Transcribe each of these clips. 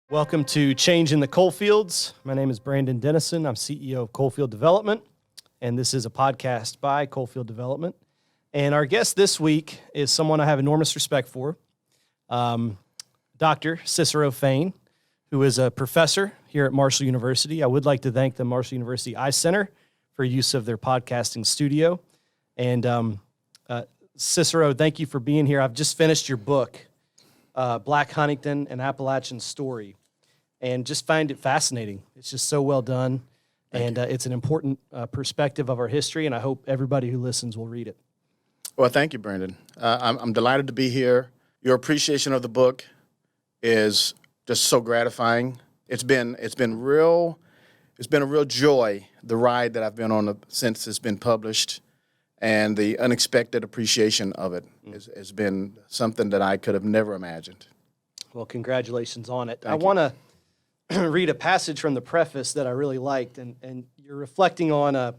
Welcome to Change in the Coalfields. My name is Brandon Dennison. I'm CEO of Coalfield Development, and this is a podcast by Coalfield Development. And our guest this week is someone I have enormous respect for, Dr. Cicero Fain, who is a professor here at Marshall University. I would like to thank the Marshall University Eye Center for use of their podcasting studio. And Cicero, thank you for being here. I've just finished your book, Black Huntington, an Appalachian Story, and just find it fascinating. It's just so well done, and it's an important perspective of our history, and I hope everybody who listens will read it. Well, thank you, Brandon. I'm delighted to be here. Your appreciation of the book is just so gratifying. It's been a real joy, the ride that I've been on since it's been published. And the unexpected appreciation of it has been something that I could have never imagined. Well, congratulations on it. I want to read a passage from the preface that I really liked, and you're reflecting on a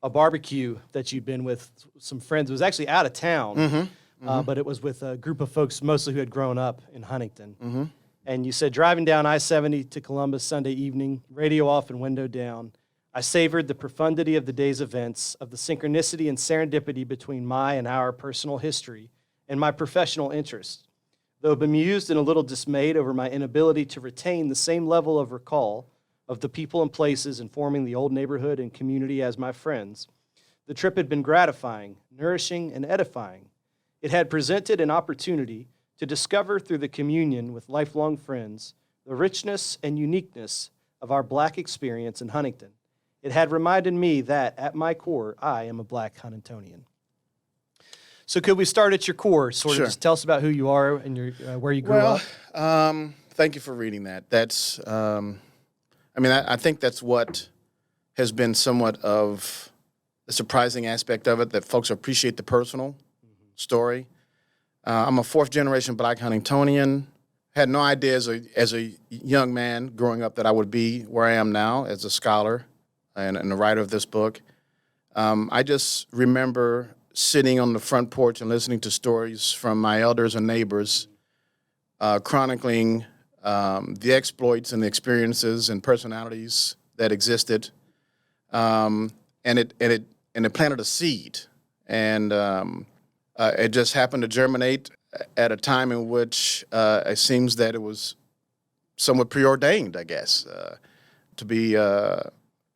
barbecue that you'd been with some friends. It was actually out of town, but it was with a group of folks mostly who had grown up in Huntington. And you said, driving down I-70 to Columbus Sunday evening, radio off and window down, I savored the profundity of the day's events, of the synchronicity and serendipity between my and our personal history and my professional interests. Though bemused and a little dismayed over my inability to retain the same level of recall of the people and places informing the old neighborhood and community as my friends, the trip had been gratifying, nourishing, and edifying. It had presented an opportunity to discover through the communion with lifelong friends the richness and uniqueness of our Black experience in Huntington. It had reminded me that, at my core, I am a Black Huntingtonian. So could we start at your core? Sure. Just tell us about who you are and your, where you grew up. Thank you for reading that. That's, I think that's what has been somewhat of the surprising aspect of it, that folks appreciate the personal story. I'm a fourth-generation Black Huntingtonian. Had no idea as a young man growing up that I would be where I am now as a scholar and the writer of this book. I just remember sitting on the front porch and listening to stories from my elders and neighbors, chronicling the exploits and the experiences and personalities that existed, and it planted a seed, and it just happened to germinate at a time in which it seems that it was somewhat preordained, I guess, to be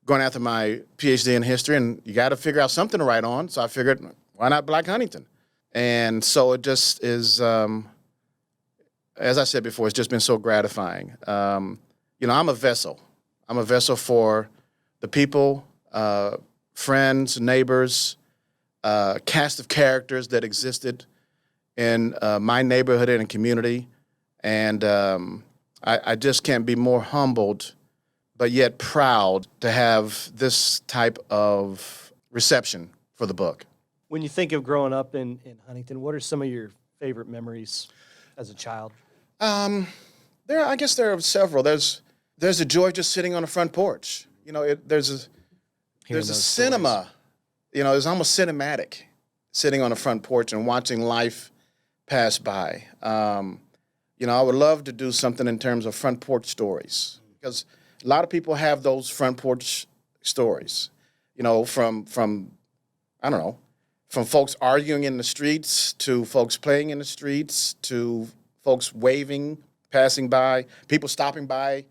going after my PhD in history, and you got to figure out something to write on. So I figured, why not Black Huntington? And so it just is, as I said before, it's just been so gratifying. I'm a vessel. I'm a vessel for the people, friends, neighbors, cast of characters that existed in my neighborhood and community. And I just can't be more humbled but yet proud to have this type of reception for the book. When you think of growing up in Huntington, what are some of your favorite memories as a child? I guess there are several. There's a joy just sitting on the front porch. There's a cinema. It's almost cinematic, sitting on the front porch and watching life pass by. I would love to do something in terms of front porch stories, because a lot of people have those front porch stories, from folks arguing in the streets to folks playing in the streets to folks waving, passing by, people stopping by,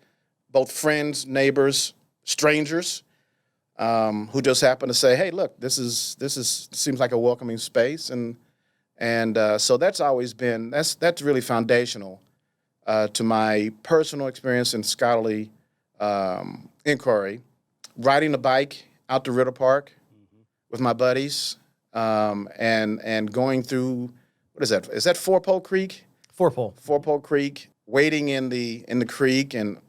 both friends, neighbors, strangers, who just happen to say, "Hey, look, this seems like a welcoming space," and so that's always been that's really foundational to my personal experience and scholarly inquiry. Riding a bike out to Ritter Park with my buddies, and going through, what is that? Is that Four-Pole Creek? Four-Pole Creek. Wading in the creek and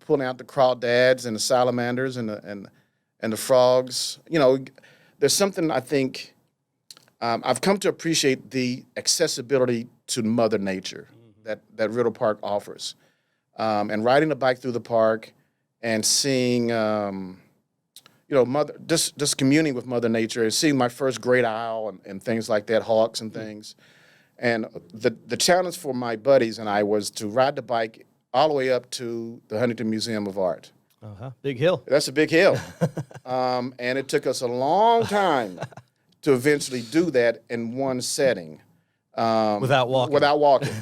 pulling out the crawdads and the salamanders and the frogs. There's something I think I've come to appreciate the accessibility to Mother Nature that Ritter Park offers, and riding a bike through the park and seeing, just communing with Mother Nature and seeing my first great owl and things like that, hawks and things. And the challenge for my buddies and I was to ride the bike all the way up to the Huntington Museum of Art. Big hill. That's a big hill. And it took us a long time to eventually do that in one setting. Without walking. Without walking.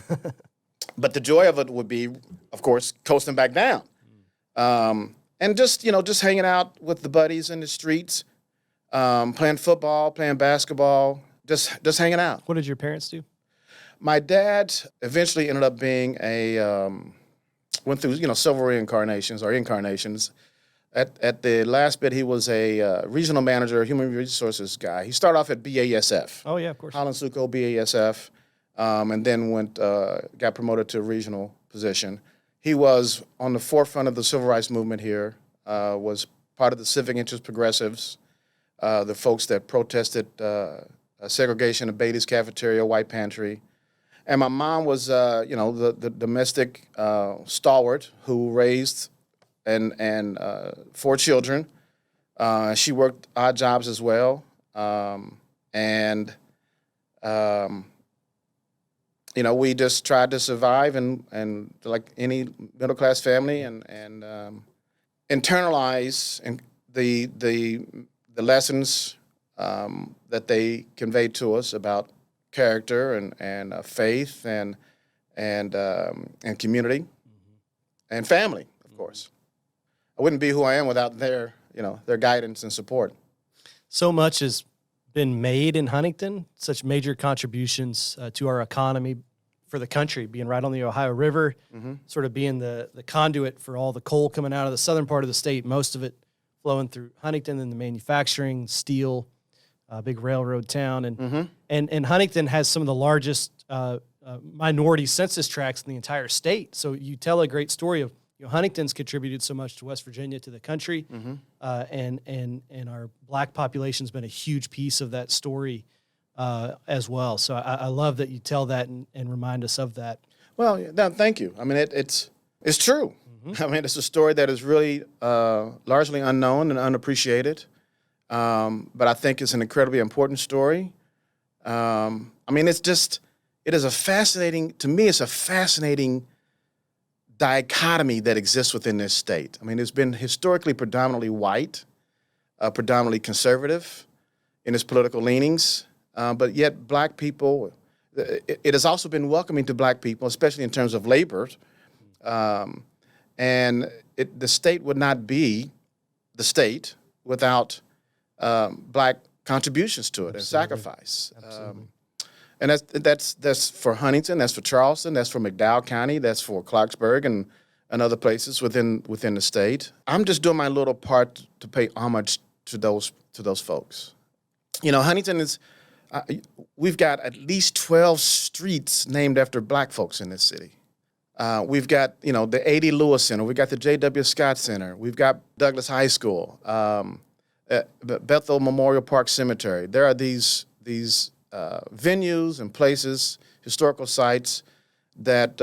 But the joy of it would be, of course, coasting back down. And just hanging out with the buddies in the streets, playing football, playing basketball, just hanging out. What did your parents do? My dad eventually ended up being went through, several incarnations. At the last bit, he was a regional manager, human resources guy. He started off at BASF. Oh, yeah, of course. Holland Suco, BASF, and then got promoted to a regional position. He was on the forefront of the civil rights movement here, was part of the civic interest progressives, the folks that protested segregation at Beatty's Cafeteria, White Pantry. And my mom was, the domestic stalwart who raised and 4 children. She worked odd jobs as well. We just tried to survive and like any middle class family and internalize the lessons that they conveyed to us about character and faith and community and family, of course. I wouldn't be who I am without their guidance and support. So much has been made in Huntington, such major contributions to our economy for the country, being right on the Ohio River, sort of being the conduit for all the coal coming out of the southern part of the state, most of it flowing through Huntington and the manufacturing, steel, big railroad town. And Huntington has some of the largest minority census tracts in the entire state. So you tell a great story of Huntington's contributed so much to West Virginia, to the country, and our black population's been a huge piece of that story as well. So I love that you tell that and remind us of that. Well, thank you. I mean, it's true. I mean, it's a story that is really largely unknown and unappreciated, but I think it's an incredibly important story. I mean, it is a fascinating dichotomy that exists within this state. I mean, it's been historically predominantly white, predominantly conservative in its political leanings, but yet black people, it has also been welcoming to black people, especially in terms of labor, and the state would not be the state without black contributions to it. Absolutely. And sacrifice. Absolutely. And that's for Huntington, that's for Charleston, that's for McDowell County, that's for Clarksburg and other places within the state. I'm just doing my little part to pay homage to those folks. Huntington is we've got at least 12 streets named after black folks in this city. We've got the A.D. Lewis Center, we've got the J.W. Scott Center, we've got Douglas High School, Bethel Memorial Park Cemetery. There are these venues and places, historical sites that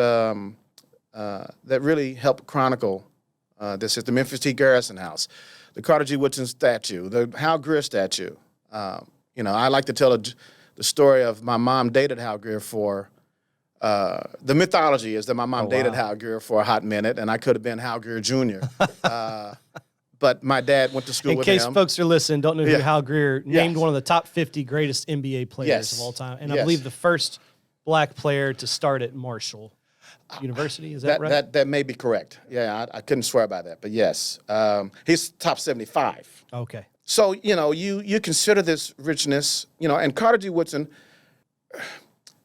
really help chronicle this. Is the Memphis T. Garrison House, the Carter G. Woodson statue, the Hal Greer statue. I like to tell the story of my mom dated Hal Greer for. The mythology is that my mom dated Hal Greer for a hot minute, and I could have been Hal Greer Jr. But my dad went to school with him. In case folks are listening, don't know who Hal Greer, named one of the top 50 greatest NBA players of all time. And I believe the first black player to start at Marshall University. Is that right? That may be correct. Yeah, I couldn't swear by that. But yes, he's top 75. Okay. So, you consider this richness, and Carter G. Woodson,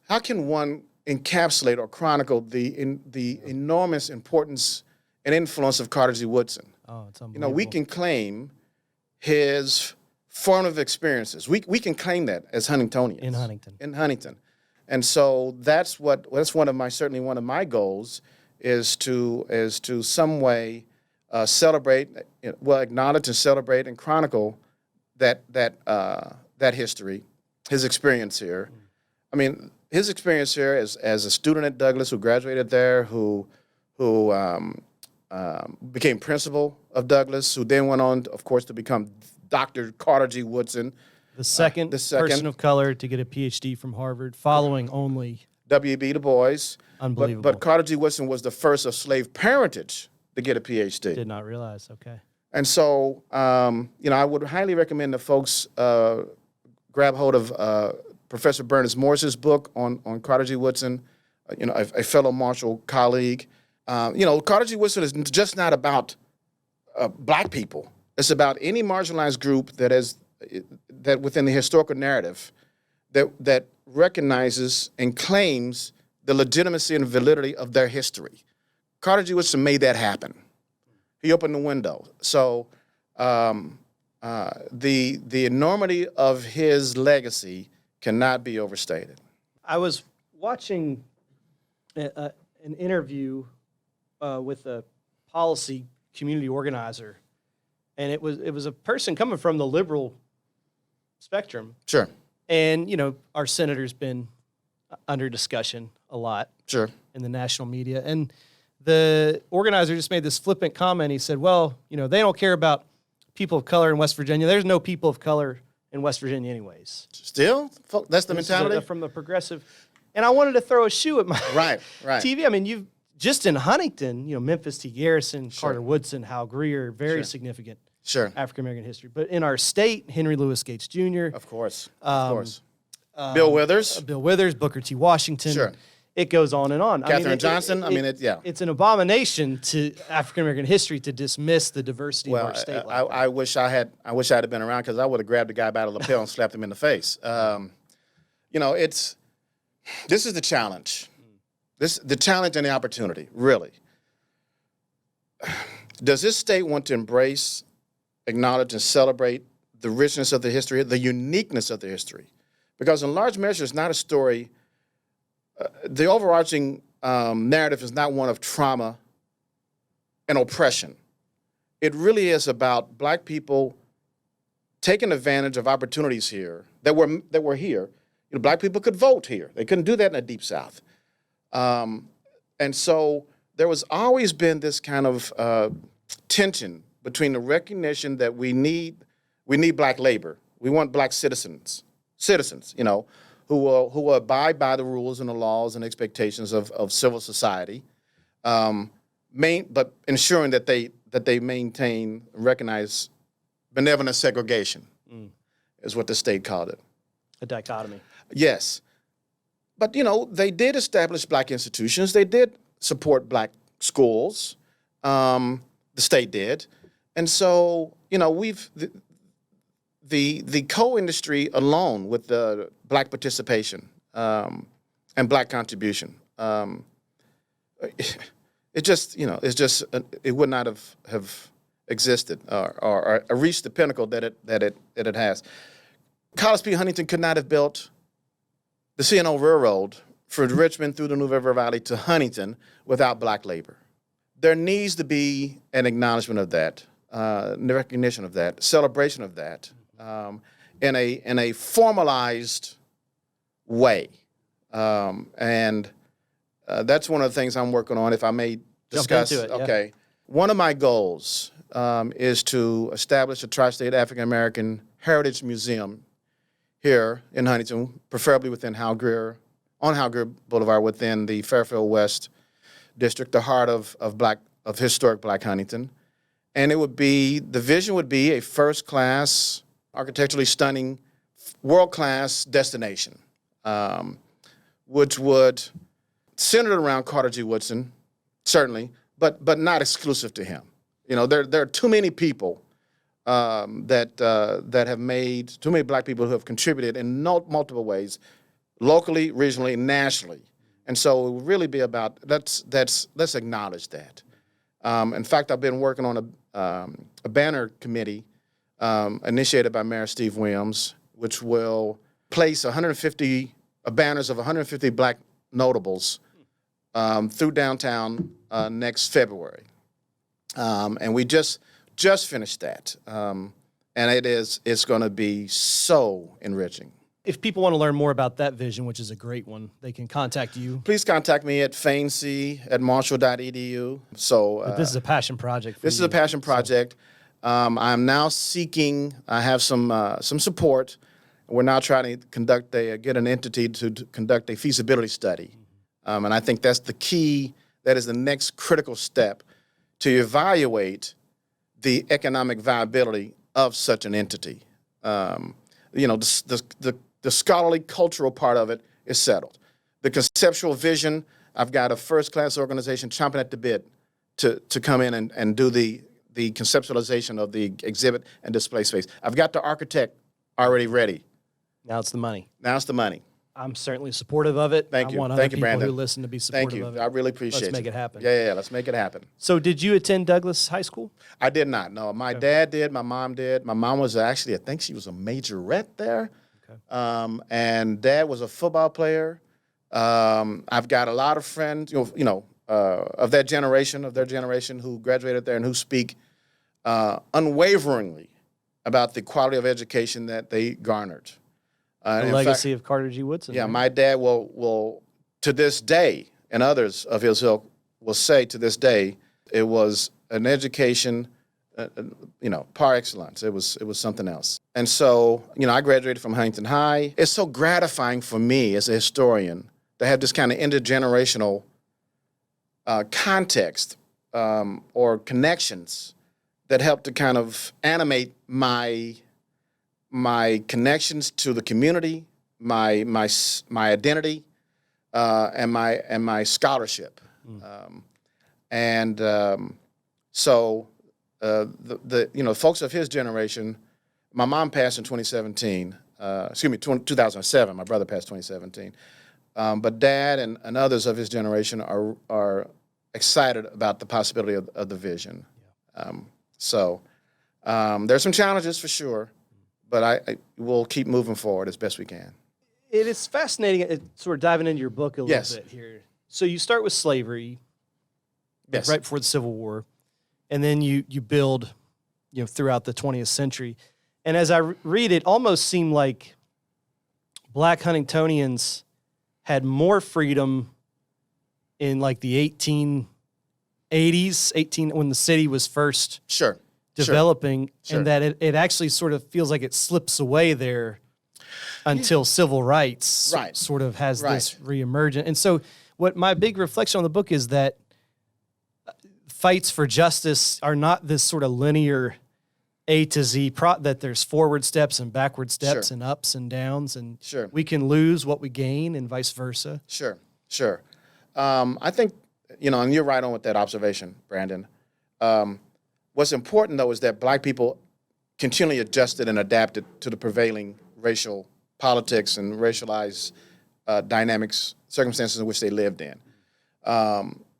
how can one encapsulate or chronicle the enormous importance and influence of Carter G. Woodson? Oh, it's unbelievable. We can claim his formative experiences. We can claim that as Huntingtonians. In Huntington. And so that's certainly one of my goals is to some way celebrate, acknowledge and celebrate and chronicle that history, his experience here. I mean, his experience here as a student at Douglas who graduated there, who became principal of Douglas, who then went on, of course, to become Dr. Carter G. Woodson. The second person of color to get a PhD from Harvard, following only W.B. Du Bois. Unbelievable. But Carter G. Woodson was the first of slave parentage to get a PhD. Did not realize. Okay. And so, I would highly recommend that folks grab hold of Professor Bernice Morris's book on Carter G. Woodson, a fellow Marshall colleague. Carter G. Woodson is just not about black people. It's about any marginalized group that within the historical narrative that recognizes and claims the legitimacy and validity of their history. Carter G. Woodson made that happen. He opened the window. So the enormity of his legacy cannot be overstated. I was watching an interview with a policy community organizer, and it was a person coming from the liberal spectrum. Sure. And, our senator's been under discussion a lot. Sure. In the national media. And the organizer just made this flippant comment. He said, well, they don't care about people of color in West Virginia. There's no people of color in West Virginia anyways. Still? That's the mentality? From the progressive. And I wanted to throw a shoe at my right. TV. I mean, you've just in Huntington, Memphis T. Garrison, Sure. Carter Woodson, Hal Greer, very Sure. significant Sure. African-American history. But in our state, Henry Louis Gates Jr. Of course. Bill Withers. Bill Withers, Booker T. Washington. Sure. It goes on and on. Katherine Johnson. It's an abomination to African-American history to dismiss the diversity of our state. I wish I had been around, because I would have grabbed the guy by the lapel and slapped him in the face. This is the challenge. The challenge and the opportunity, really. Does this state want to embrace, acknowledge, and celebrate the richness of the history, the uniqueness of the history? Because in large measure, it's not a story. The overarching narrative is not one of trauma and oppression. It really is about black people taking advantage of opportunities here that were here. Black people could vote here. They couldn't do that in the Deep South. And so there was always been this kind of tension between the recognition that we need black labor. We want black citizens, who will abide by the rules and the laws and expectations of civil society, but ensuring that they maintain and recognize benevolent segregation, is what the state called it. A dichotomy. Yes. But, they did establish black institutions. They did support black schools. The state did. And so, the coal industry alone, with the black participation and black contribution, it would not have existed or reached the pinnacle that it has. Collis P. Huntington could not have built the C&O Railroad from Richmond through the New River Valley to Huntington without black labor. There needs to be an acknowledgement of that, recognition of that, celebration of that, in a formalized way. And that's one of the things I'm working on, if I may discuss. Jump into it, okay. Yeah. One of my goals is to establish a tri-state African-American Heritage Museum here in Huntington, preferably on Hal Greer Boulevard, within the Fairfield West district, the heart of historic Black Huntington. And the vision would be a first-class, architecturally stunning, world-class destination, which would center around Carter G. Woodson, certainly, but not exclusive to him. There are too many people that have made, too many black people who have contributed in multiple ways, locally, regionally, nationally. And so it would really be about, let's acknowledge that. In fact, I've been working on a banner committee initiated by Mayor Steve Williams, which will place banners of 150 black notables through downtown next February. And we just finished that. And it's going to be so enriching. If people want to learn more about that vision, which is a great one, they can contact you. Please contact me at fainc@marshall.edu. So But this is a passion project for This you, is a passion project. I'm now seeking, I have some support, We're now trying to get an entity to conduct a feasibility study. And I think that's the key. That is the next critical step to evaluate the economic viability of such an entity. The scholarly cultural part of it is settled. The conceptual vision, I've got a first-class organization chomping at the bit to come in and do the conceptualization of the exhibit and display space. I've got the architect already ready. Now it's the money. Now it's the money. I'm certainly supportive of it. Thank you. I want Thank other you, people Brandon. who listen to be supportive Thank you. of it. I really appreciate it. Let's make it happen. Yeah, let's make it happen. So did you attend Douglas High School? I did not. No, my dad did. My mom did. My mom was actually, I think she was a majorette there. Okay. And Dad was a football player. I've got a lot of friends, of their generation, who graduated there and who speak unwaveringly about the quality of education that they garnered. The legacy of Carter G. Woodson. Yeah, right? my dad will to this day, and others of his ilk will say to this day, it was an education, par excellence. It was something else. And so, I graduated from Huntington High. It's so gratifying for me as a historian to have this kind of intergenerational context or connections that help to kind of animate my connections to the community, my identity, and my scholarship. So the folks of his generation, my mom passed in 2017. 2007. My brother passed 2017. But Dad and others of his generation are excited about the possibility of the vision. There's some challenges for sure, but I will keep moving forward as best we can. It is fascinating, sort of diving into your book a little bit here. So you start with slavery, right before the Civil War, and then you build, throughout the 20th century. And as I read it, almost seemed like Black Huntingtonians had more freedom in like the 1880s, when the city was first developing, and that it actually sort of feels like it slips away there until civil rights sort of has this reemergence. And so what my big reflection on the book is that fights for justice are not this sort of linear A to Z, that there's forward steps and backward steps and ups and downs, and we can lose what we gain and vice versa. Sure. I think, and you're right on with that observation, Brandon. What's important, though, is that Black people continually adjusted and adapted to the prevailing racial politics and racialized dynamics, circumstances in which they lived in.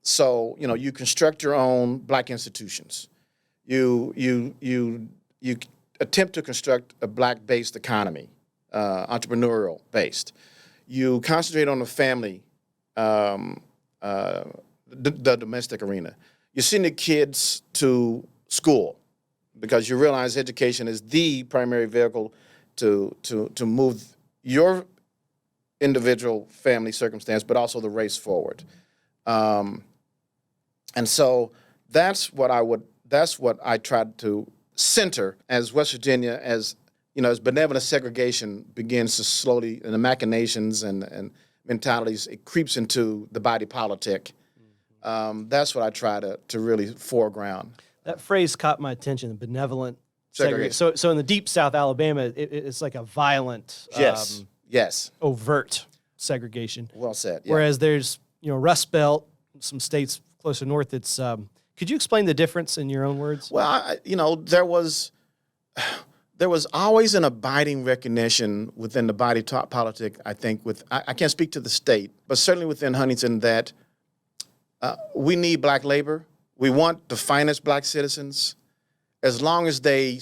So, you construct your own Black institutions. You attempt to construct a Black-based economy, entrepreneurial-based. You concentrate on the family, the domestic arena. You send the kids to school because you realize education is the primary vehicle to move your individual family circumstance, but also the race forward. And so that's what I tried to center as West Virginia, as benevolent segregation begins to slowly, and the machinations and mentalities, it creeps into the body politic. That's what I try to really foreground. That phrase caught my attention, the benevolent segregation. So in the deep South Alabama, it's like a violent, overt segregation. Well said. Yeah. Whereas there's, Rust Belt, some states closer north, it's... could you explain the difference in your own words? Well, there was always an abiding recognition within the body politic, I think, I can't speak to the state, but certainly within Huntington, that we need Black labor. We want the finest Black citizens, as long as they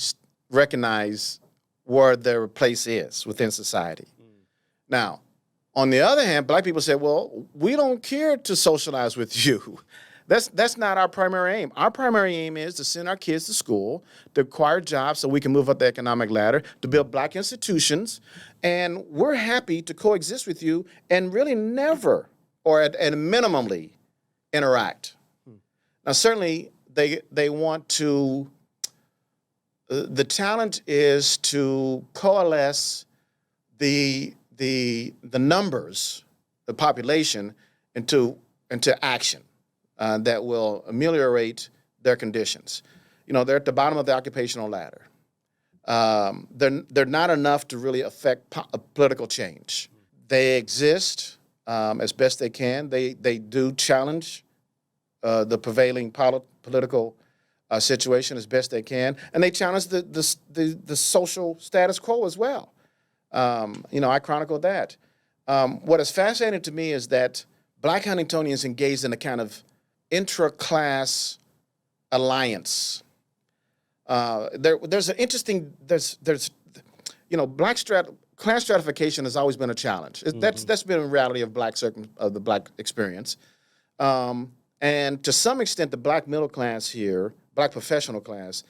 recognize where their place is within society. Now, on the other hand, Black people say, well, we don't care to socialize with you. That's not our primary aim. Our primary aim is to send our kids to school, to acquire jobs so we can move up the economic ladder, to build Black institutions, and we're happy to coexist with you and really never, or at minimally, interact. Now, certainly, they want to, the challenge is to coalesce the numbers, the population, into action that will ameliorate their conditions. They're at the bottom of the occupational ladder. They're not enough to really affect political change. They exist as best they can. They do challenge the prevailing political situation as best they can, and they challenge the social status quo as well. I chronicled that. What is fascinating to me is that Black Huntingtonians engaged in a kind of intra-class alliance. There's an interesting class stratification has always been a challenge. That's been a reality of the Black experience, and to some extent, the Black middle class here, Black professional class,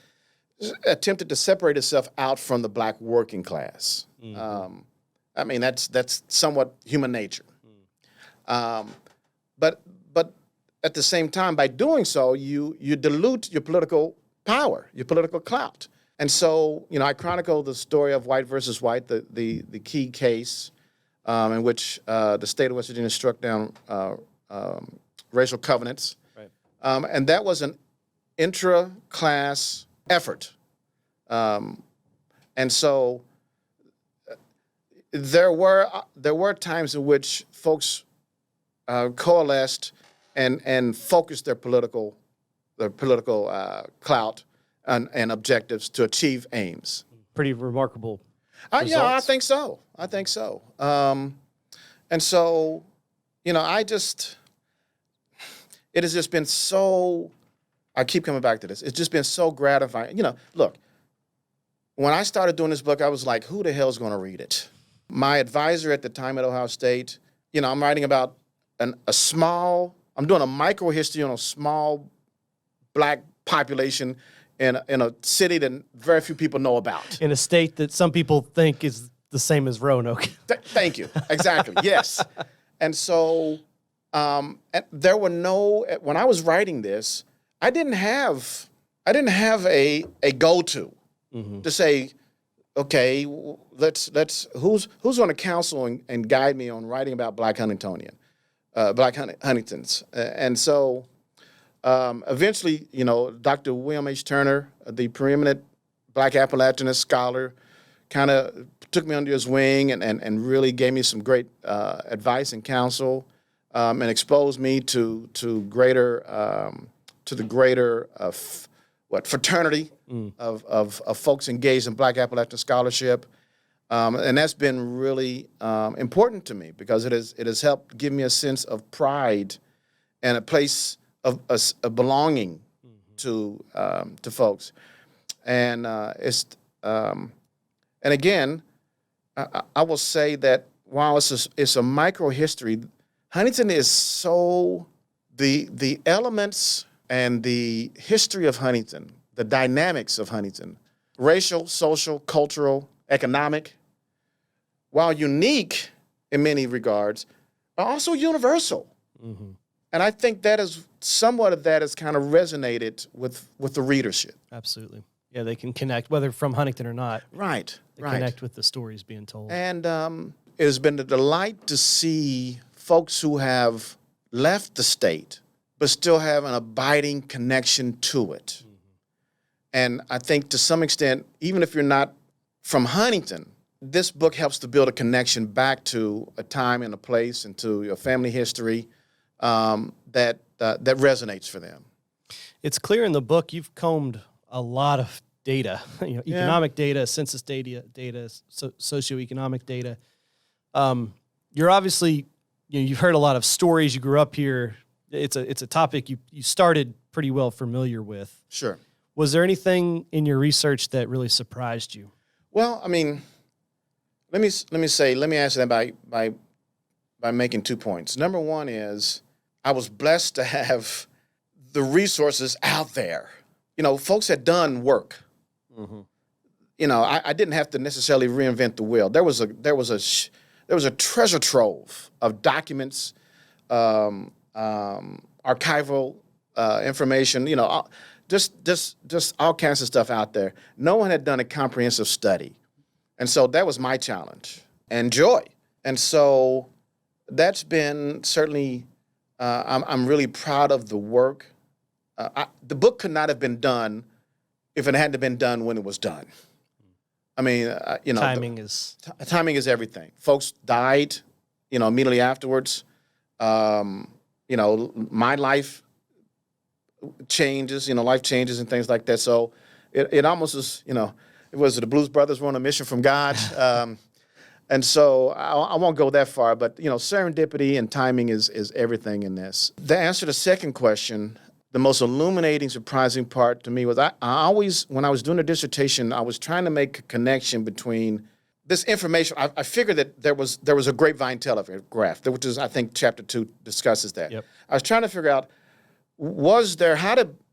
attempted to separate itself out from the Black working class. That's somewhat human nature. But at the same time, by doing so, you dilute your political power, your political clout. And so, I chronicle the story of white versus white, the key case in which the state of West Virginia struck down racial covenants. Right. And that was an intra-class effort. And so there were times in which folks coalesced and focused their political clout and objectives to achieve aims. Pretty remarkable results. Yeah, I think so. And so, it has just been so, I keep coming back to this, it's just been so gratifying. Look, when I started doing this book, I was like, who the hell is going to read it? My advisor at the time at Ohio State, I'm writing about I'm doing a micro history on a small Black population in a city that very few people know about. In a state that some people think is the same as Roanoke. Thank you. Exactly. Yes. And so there were when I was writing this, I didn't have a go-to to say, okay, who's going to counsel and guide me on writing about Black Huntingtons. And so eventually, Dr. William H. Turner, the preeminent Black Appalachianist scholar, kind of took me under his wing and really gave me some great advice and counsel, and exposed me to the greater fraternity of folks engaged in Black Appalachian scholarship. And that's been really important to me because it has helped give me a sense of pride and a place of belonging to folks. And and again, I will say that while it's a micro history, Huntington is so the elements and the history of Huntington, the dynamics of Huntington, racial, social, cultural, economic, while unique in many regards, are also universal. Mm-hmm. And I think that is somewhat of that has kind of resonated with the readership. Absolutely. Yeah, they can connect, whether from Huntington or not. Right. They connect with the stories being told. And it has been a delight to see folks who have left the state but still have an abiding connection to it. Mm-hmm. And I think to some extent, even if you're not from Huntington, this book helps to build a connection back to a time and a place and to your family history that resonates for them. It's clear in the book you've combed a lot of data, economic data, census data, socioeconomic data. You're obviously, you've heard a lot of stories. You grew up here. It's a topic you started pretty well familiar with. Sure. Was there anything in your research that really surprised you? Well, I mean, let me answer that by making 2 points. Number one is I was blessed to have the resources out there. Folks had done work. Mm-hmm. I didn't have to necessarily reinvent the wheel. There was a treasure trove of documents, archival information. Just all kinds of stuff out there. No one had done a comprehensive study. And so that was my challenge. and joy. And so that's been certainly, I'm really proud of the work. The book could not have been done if it hadn't been done when it was done. I mean, Timing is timing is everything. Folks died, immediately afterwards. My life changes, life changes and things like that. So it almost is, it was the Blues Brothers were on a mission from God. And so I won't go that far, but, serendipity and timing is everything in this. The answer to the second question, the most illuminating, surprising part to me was I always, when I was doing a dissertation, I was trying to make a connection between this information. I figured that there was a grapevine telegraph, which is, I think, chapter 2 discusses that. Yep. I was trying to figure out,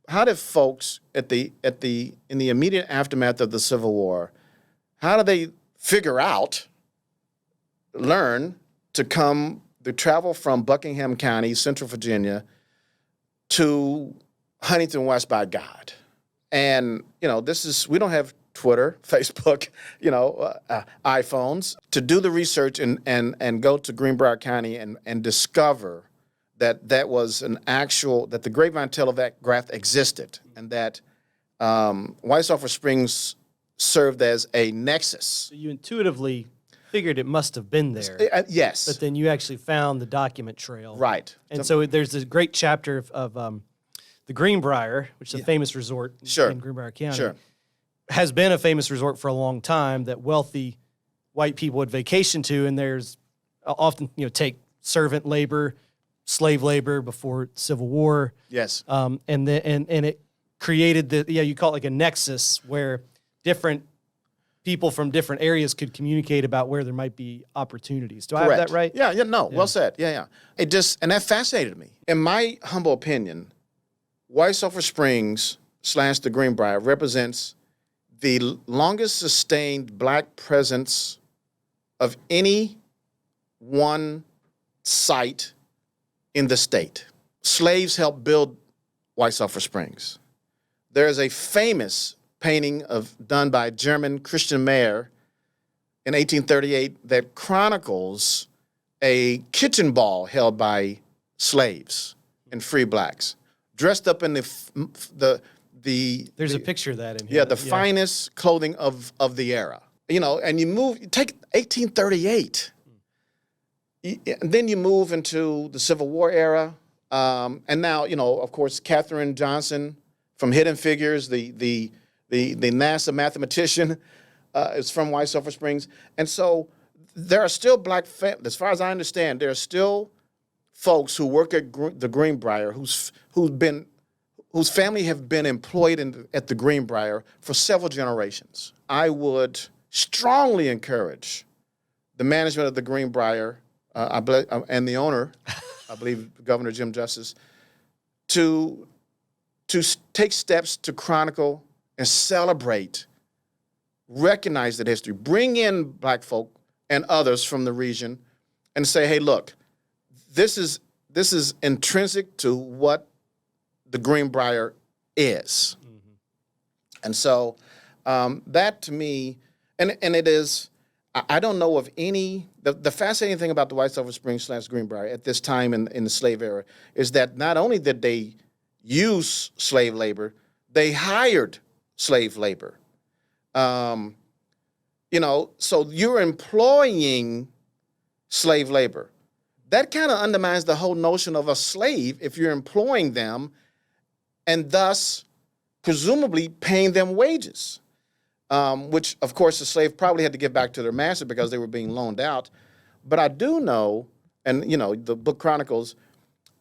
how did folks in the immediate aftermath of the Civil War, how do they learn to travel from Buckingham County, Central Virginia, to Huntington West by God? And, we don't have Twitter, Facebook, iPhones. To do the research and go to Greenbrier County and discover that that the grapevine telegraph existed, and that White Sulphur Springs served as a nexus. So you intuitively figured it must have been there. Yes. But then you actually found the document trail. Right. And so there's this great chapter of the Greenbrier, which is a famous resort in Greenbrier County. Sure. Has been a famous resort for a long time that wealthy white people would vacation to, and there's often, take servant labor, slave labor before Civil War. Yes. And it created you call it like a nexus where different people from different areas could communicate about where there might be opportunities. Do Correct. I have that right? Yeah, well said. Yeah. And that fascinated me. In my humble opinion, White Sulphur Springs / the Greenbrier represents the longest sustained black presence of any one site in the state. Slaves helped build White Sulphur Springs. There is a famous painting done by a German Christian Mayer in 1838 that chronicles a kitchen ball held by slaves and free blacks, dressed up in There's a picture of that in here. Yeah, the finest clothing of the era. And you take 1838. And then you move into the Civil War era. And now, of course, Katherine Johnson from Hidden Figures, the NASA mathematician, is from White Sulphur Springs. And so there are still black families, as far as I understand, there are still folks who work at the Greenbrier whose family have been employed at the Greenbrier for several generations. I would strongly encourage the management of the Greenbrier and the owner, I believe Governor Jim Justice, to take steps to chronicle and celebrate, recognize that history, bring in black folk and others from the region, and say, hey, look, this is intrinsic to what the Greenbrier is. Mm-hmm. And so that to me, and it is, I don't know of any, the fascinating thing about the White Sulphur Springs / Greenbrier at this time in the slave era is that not only did they use slave labor, they hired slave labor. So you're employing slave labor. That kind of undermines the whole notion of a slave if you're employing them and thus presumably paying them wages, which, of course, the slave probably had to give back to their master because they were being loaned out. But I do know, and, the book chronicles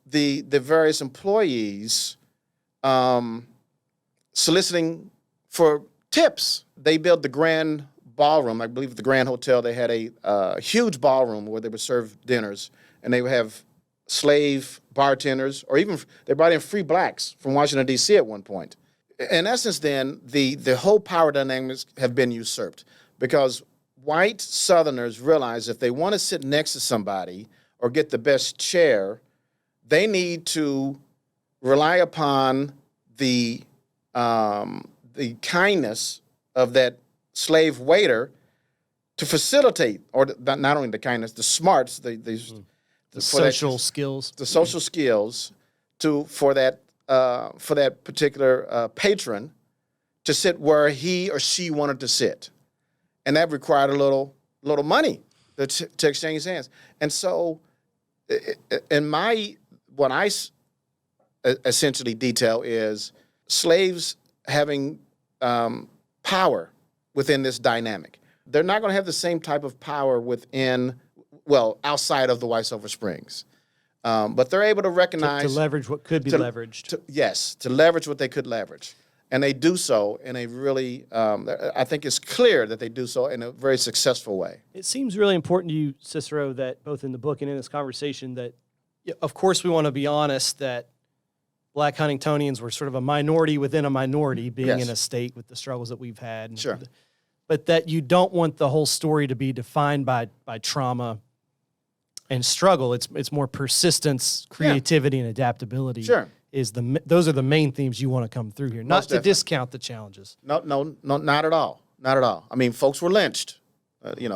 the various employees soliciting for tips. They built the Grand Ballroom. I believe at the Grand Hotel they had a huge ballroom where they would serve dinners, and they would have slave bartenders, or even they brought in free blacks from Washington, D.C. at one point. In essence, then, the whole power dynamics have been usurped because white Southerners realize if they want to sit next to somebody or get the best chair, they need to rely upon the kindness of that slave waiter to facilitate, or not only the kindness, the smarts, the social skills, the social skills for that particular patron to sit where he or she wanted to sit, and that required a little money to exchange hands. And so, what I essentially detail is slaves having power within this dynamic. They're not going to have the same type of power outside of the White Sulphur Springs. But they're able to recognize... To leverage what could be leveraged. Yes, to leverage what they could leverage. And they do so in a really, I think it's clear that they do so in a very successful way. It seems really important to you, Cicero, that both in the book and in this conversation that, of course, we want to be honest that Black Huntingtonians were sort of a minority within a minority, being in a state with the struggles that we've had. Sure. But that you don't want the whole story to be defined by trauma and struggle. It's more persistence, creativity, and adaptability. Sure. Those are the main themes you want to come through here, not to discount the challenges. No, not at all. Not at all. I mean, folks were lynched.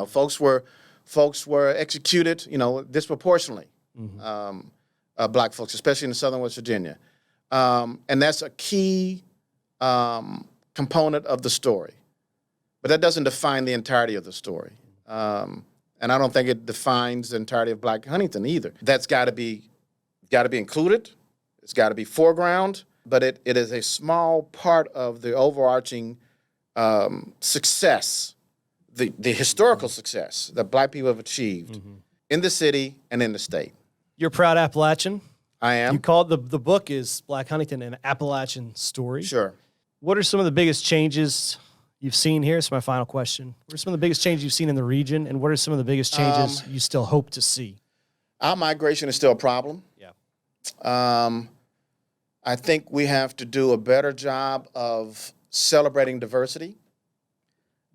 Folks were executed, disproportionately. Mm-hmm. Black folks, especially in southern West Virginia. And that's a key component of the story. But that doesn't define the entirety of the story. And I don't think it defines the entirety of Black Huntington either. That's got to be included. It's got to be foreground. But it is a small part of the overarching success, the historical success that Black people have achieved in the city and in the state. You're a proud Appalachian. I am. You called the book is Black Huntington, an Appalachian story. Sure. What are some of the biggest changes you've seen here? It's my final question. What are some of the biggest changes you've seen in the region, and what are some of the biggest changes you still hope to see? Our migration is still a problem. Yeah. I think we have to do a better job of celebrating diversity.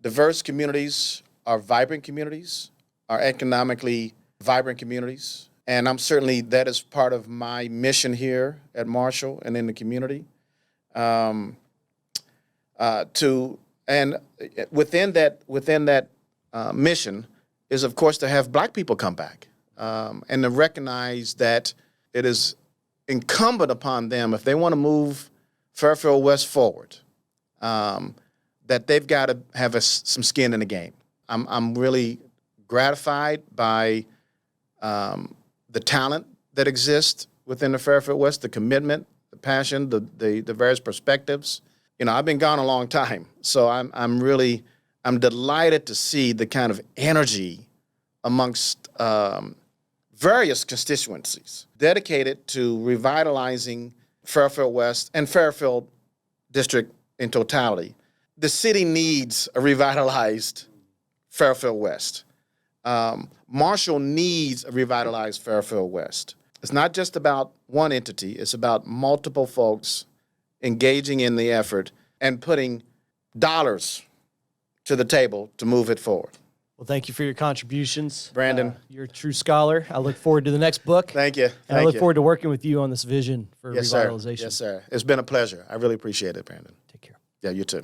Diverse communities are vibrant communities, are economically vibrant communities. And that is part of my mission here at Marshall and in the community. And within that mission is, of course, to have Black people come back and to recognize that it is incumbent upon them, if they want to move Fairfield West forward, that they've got to have some skin in the game. I'm really gratified by the talent that exists within the Fairfield West, the commitment, the passion, the various perspectives. I've been gone a long time, so I'm delighted to see the kind of energy amongst various constituencies dedicated to revitalizing Fairfield West and Fairfield District in totality. The city needs a revitalized Fairfield West. Marshall needs a revitalized Fairfield West. It's not just about one entity. It's about multiple folks engaging in the effort and putting dollars to the table to move it forward. Well, thank you for your contributions. Brandon. You're a true scholar. I look forward to the next book. Thank you. And I look forward to working with you on this vision for revitalization. Yes, sir. It's been a pleasure. I really appreciate it, Brandon. Take care. Yeah, you too.